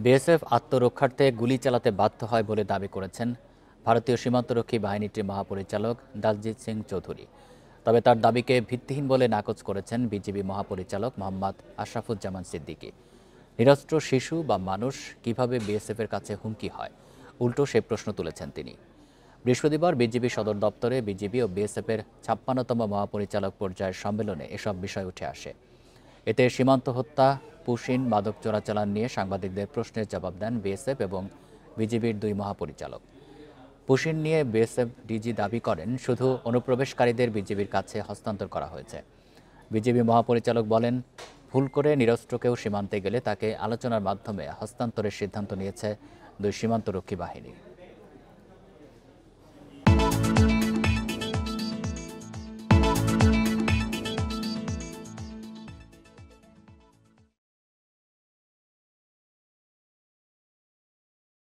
BSF আত্মরক্ষার্থে গুলি চালাতে বাধ্য হয় বলে দাবি করেছেন ভারতীয় সীমান্তরক্ষী বাহিনীটির মহাপরিচালক দলজিৎ সিং চৌধুরী। তবে তার দাবিকে ভিত্তিহীন বলে নাকচ করেছেন বিজিবি মহাপরিচালক মোহাম্মদ আশরাফুজ্জামান সিদ্দিকী। নিরস্ত্র শিশু বা মানুষ কিভাবে বিএসএফের কাছে হুমকি হয়, উল্টো সে প্রশ্ন তুলেছেন তিনি। বৃহস্পতিবার বিজিবি সদর দপ্তরে বিজিবি ও বিএসএফের ৫৬তম মহাপরিচালক পর্যায়ের সম্মেলনে এসব বিষয় উঠে আসে। এতে সীমান্ত হত্যা, পুশিন, মাদক চোরাচালান নিয়ে সাংবাদিকদের প্রশ্নের জবাব দেন বিএসএফ এবং বিজিবির দুই মহাপরিচালক। পুশিন নিয়ে বিএসএফ ডিজি দাবি করেন শুধু অনুপ্রবেশকারীদের বিজিবির কাছে হস্তান্তর করা হয়েছে। বিজিবি মহাপরিচালক বলেন, ভুল করে নিরস্ত্র কেউ সীমান্তে গেলে তাকে আলোচনার মাধ্যমে হস্তান্তরের সিদ্ধান্ত নিয়েছে দুই সীমান্তরক্ষী বাহিনী।